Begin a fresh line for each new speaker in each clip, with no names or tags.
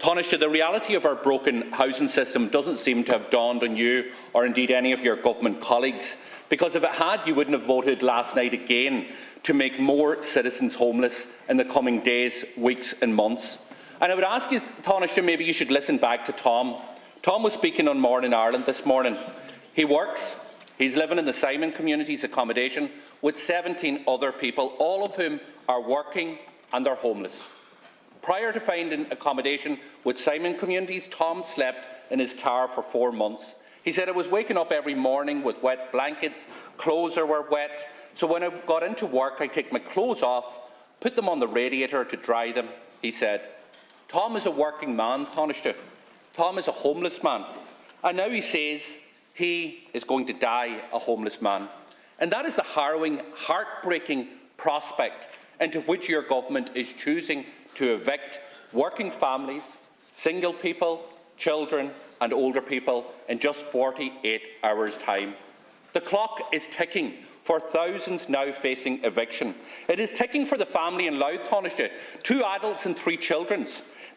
Tánaiste, the reality of our broken housing system doesn't seem to have dawned on you or indeed any of your government colleagues, because if it had, you wouldn't have voted last night again to make more citizens homeless in the coming days, weeks and months. And I would ask you, Tánaiste, maybe you should listen back to Tom. Tom was speaking on Morning Ireland this morning. He works, he's living in the Simon community's accommodation with 17 other people, all of whom are working and they're homeless. Prior to finding accommodation with Simon communities, Tom slept in his car for 4 months. He said, "I was waking up every morning with wet blankets, clothes were wet, so when I got into work I take my clothes off, put them on the radiator to dry them," he said. Tom is a working man, Tánaiste. Tom is a homeless man. And now he says he is going to die a homeless man. And that is the harrowing, heartbreaking prospect into which your government is choosing to evict working families, single people, children and older people in just 48 hours' time. The clock is ticking for thousands now facing eviction. It is ticking for the family in Louth, Tánaiste, 2 adults and 3 children.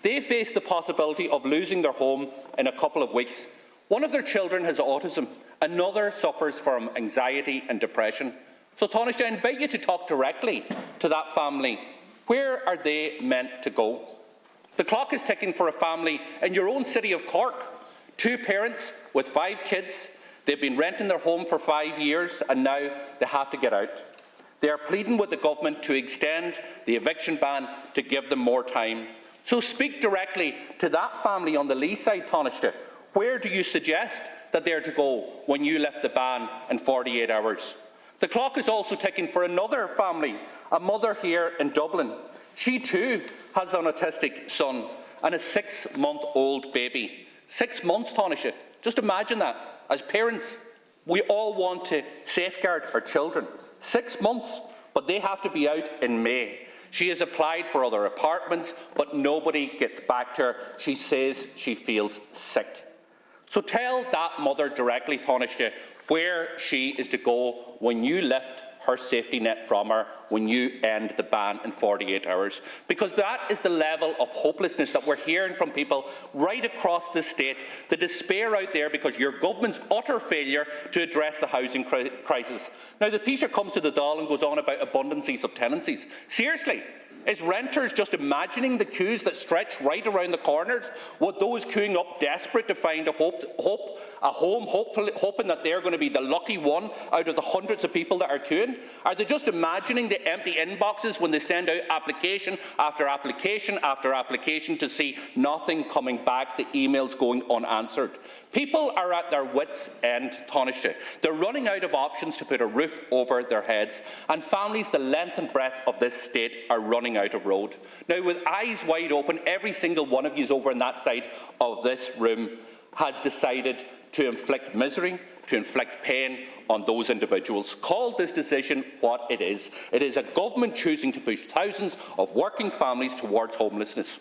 They face the possibility of losing their home in a couple of weeks. One of their children has autism, another suffers from anxiety and depression. So, Tánaiste, I invite you to talk directly to that family. Where are they meant to go? The clock is ticking for a family in your own city of Cork. 2 parents with 5 kids. They've been renting their home for 5 years and now they have to get out. They are pleading with the government to extend the eviction ban to give them more time. So speak directly to that family on the Lee side, Tánaiste. Where do you suggest that they are to go when you lift the ban in 48 hours? The clock is also ticking for another family, a mother here in Dublin. She too has an autistic son and a 6-month-old baby. 6 months, Tánaiste. Just imagine that. As parents, we all want to safeguard our children. 6 months, but they have to be out in May. She has applied for other apartments, but nobody gets back to her. She says she feels sick. So tell that mother directly, Tánaiste, where she is to go when you lift her safety net from her, when you end the ban in 48 hours. Because that is the level of hopelessness that we're hearing from people right across the state, the despair out there because your government's utter failure to address the housing crisis. Now, the Taoiseach comes to the Dáil and goes on about abundances of tenancies. Seriously? Is renters just imagining the queues that stretch right around the corners? With those queuing up desperate to find a home, hoping that they're going to be the lucky one out of the hundreds of people that are queuing? Are they just imagining the empty inboxes when they send out application after application after application to see nothing coming back, the emails going unanswered? People are at their wits' end, Tánaiste. They're running out of options to put a roof over their heads, and families the length and breadth of this state are running out of road. Now, with eyes wide open, every single one of you over on that side of this room has decided to inflict misery, to inflict pain on those individuals. Call this decision what it is. It is a government choosing to push thousands of working families towards homelessness.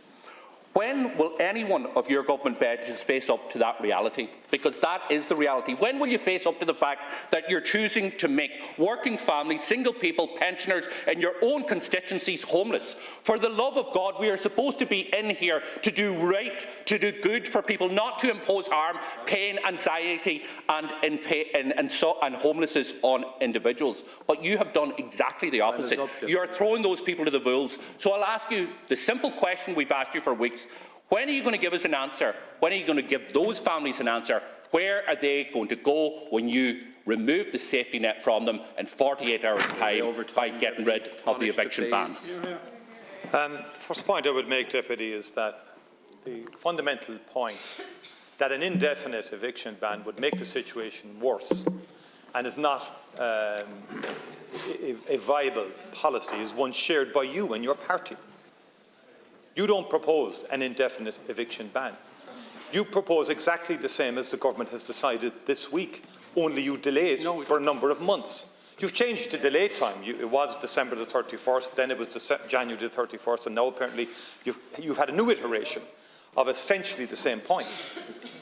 When will any one of your government badges face up to that reality? Because that is the reality. When will you face up to the fact that you're choosing to make working families, single people, pensioners in your own constituencies homeless? For the love of God, we are supposed to be in here to do right, to do good for people, not to impose harm, pain, anxiety and homelessness on individuals. But you have done exactly the opposite. You are throwing those people to the wolves. So I'll ask you the simple question we've asked you for weeks. When are you going to give us an answer? When are you going to give those families an answer? Where are they going to go when you remove the safety net from them in 48 hours' time by getting rid of the eviction ban?
The first point I would make, Deputy, is that the fundamental point that an indefinite eviction ban would make the situation worse and is not a viable policy is one shared by you and your party. You don't propose an indefinite eviction ban. You propose exactly the same as the government has decided this week, only you delay it for a number of months. You've changed the delay time. It was December the 31st, then it was January the 31st, and now apparently you've had a new iteration of essentially the same point.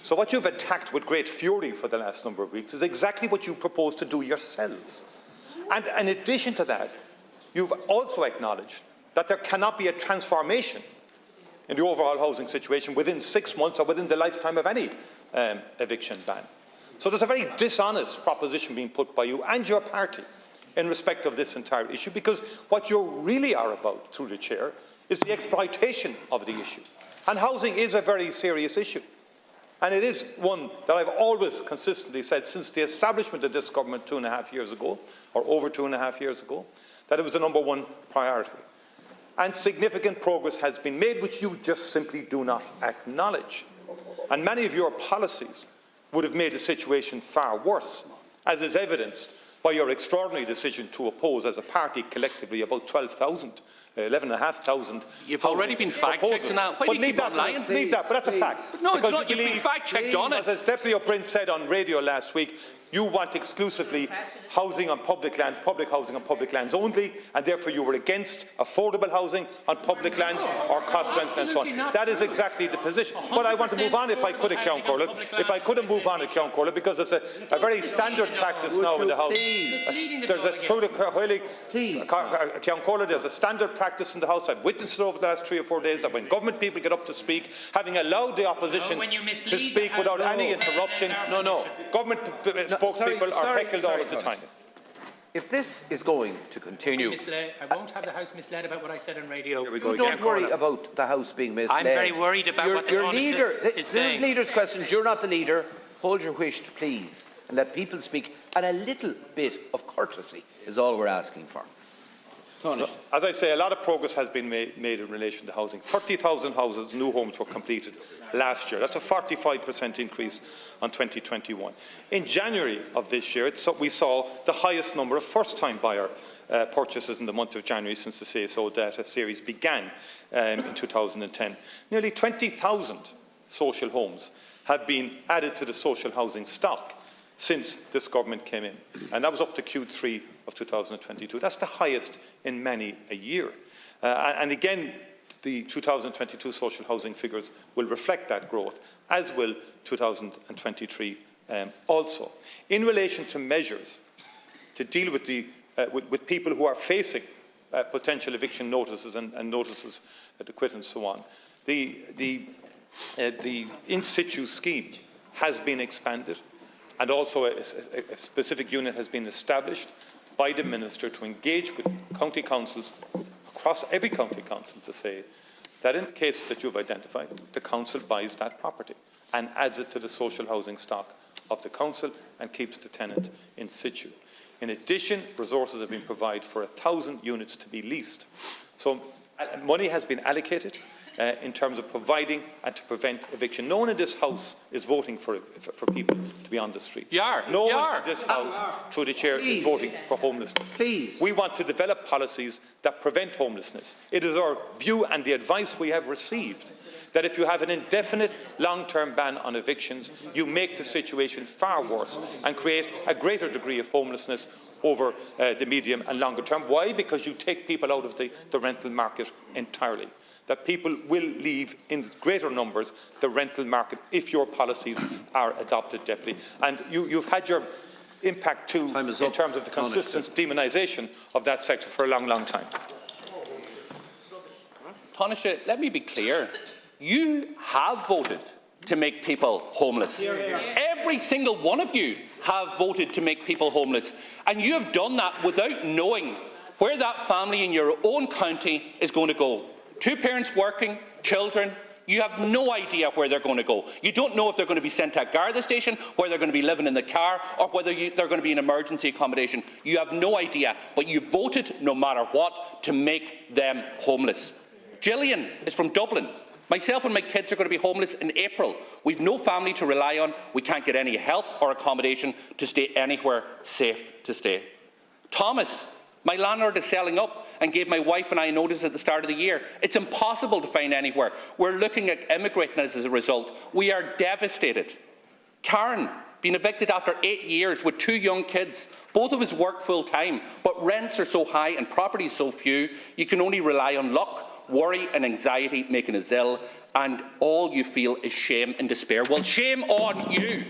So what you've attacked with great fury for the last number of weeks is exactly what you propose to do yourselves. And in addition to that, you've also acknowledged that there cannot be a transformation in the overall housing situation within 6 months or within the lifetime of any eviction ban. So there's a very dishonest proposition being put by you and your party in respect of this entire issue, because what you really are about, through the Chair, is the exploitation of the issue. And housing is a very serious issue. And it is one that I've always consistently said since the establishment of this government 2.5 years ago, or over 2.5 years ago, that it was the #1 priority. And significant progress has been made, which you just simply do not acknowledge. And many of your policies would have made the situation far worse, as is evidenced by your extraordinary decision to oppose as a party collectively about 12,000, 11,500.
You've already been fact-checked on that. Why do you keep on lying?
Leave that, but that's a fact.
No, it's not. You've been fact-checked on it.
As Deputy O'Brien said on radio last week, you want exclusively housing on public lands, public housing on public lands only, and therefore you were against affordable housing on public lands or cost rent and so on. That is exactly the position. But I want to move on, if I could, Ceann Comhairle, Ceann Comhairle, because it's a very standard practice now in the House. There's a Ceann Comhairle, there's a standard practice in the House. I've witnessed it over the last 3 or 4 days, that when government people get up to speak, having allowed the opposition to speak without any interruption, government spokespeople are heckled all of the time.
If this is going to continue,
I won't have the House misled about what I said on radio.
Don't worry about the House being misled.
I'm very worried about what the Tánaiste is saying.
This is leaders' questions. You're not the leader. Hold your wish, please, and let people speak. And a little bit of courtesy is all we're asking for.
As I say, a lot of progress has been made in relation to housing. 30,000 houses, new homes, were completed last year. That's a 45% increase on 2021. In January of this year, we saw the highest number of first-time buyer purchases in the month of January since the CSO data series began in 2010. Nearly 20,000 social homes have been added to the social housing stock since this government came in, and that was up to Q3 of 2022. That's the highest in many a year. And again, the 2022 social housing figures will reflect that growth, as will 2023 also. In relation to measures to deal with, with people who are facing potential eviction notices and notices to quit and so on, the in situ scheme has been expanded, and also a specific unit has been established by the Minister to engage with county councils across every county council to say that in the case that you've identified, the council buys that property and adds it to the social housing stock of the council and keeps the tenant in situ. In addition, resources have been provided for 1,000 units to be leased. So money has been allocated in terms of providing and to prevent eviction. No one in this House is voting for people to be on the streets. No one in this House, through the Chair, is voting for homelessness. We want to develop policies that prevent homelessness. It is our view and the advice we have received that if you have an indefinite long-term ban on evictions, you make the situation far worse and create a greater degree of homelessness over the medium and longer term. Why? Because you take people out of the rental market entirely. That people will leave in greater numbers the rental market if your policies are adopted, Deputy. And you've had your impact too in terms of the consistent demonisation of that sector for a long, long time.
Tánaiste, let me be clear. You have voted to make people homeless. Every single one of you have voted to make people homeless. And you have done that without knowing where that family in your own county is going to go. 2 parents working, children, you have no idea where they're going to go. You don't know if they're going to be sent to a Garda station, where they're going to be living in the car, or whether they're going to be in emergency accommodation. You have no idea, but you voted, no matter what, to make them homeless. Gillian is from Dublin. Myself and my kids are going to be homeless in April. We've no family to rely on. We can't get any help or accommodation to stay anywhere safe to stay. Thomas, my landlord is selling up and gave my wife and I notice at the start of the year. It's impossible to find anywhere. We're looking at immigrating as a result. We are devastated. Karen, being evicted after 8 years with 2 young kids. Both of us work full-time, but rents are so high and properties so few, you can only rely on luck, worry and anxiety making us ill, and all you feel is shame and despair. Well, shame on you.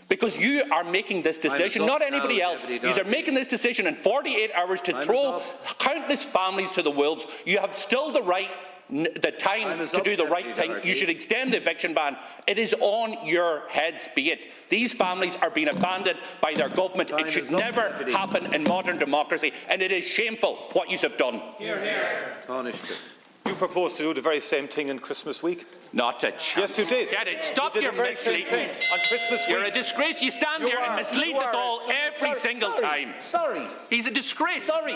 Because you are making this decision, not anybody else. You are making this decision in 48 hours to throw countless families to the wolves. You have still the right the time to do the right thing. You should extend the eviction ban. It is on your heads, be it. These families are being abandoned by their government. It should never happen in modern democracy, and it is shameful what you have done.
Hear, hear.
Tánaiste.
You proposed to do the very same thing in Christmas week.
Not a chance.
Yes, you did.
Get it. Stop
You did
your
the very same
misleading.
thing on Christmas week.
You're a disgrace. You stand
You
there and
are.
mislead
You
the
are.
Dáil every single time.
Sorry.
He's a disgrace.
Sorry.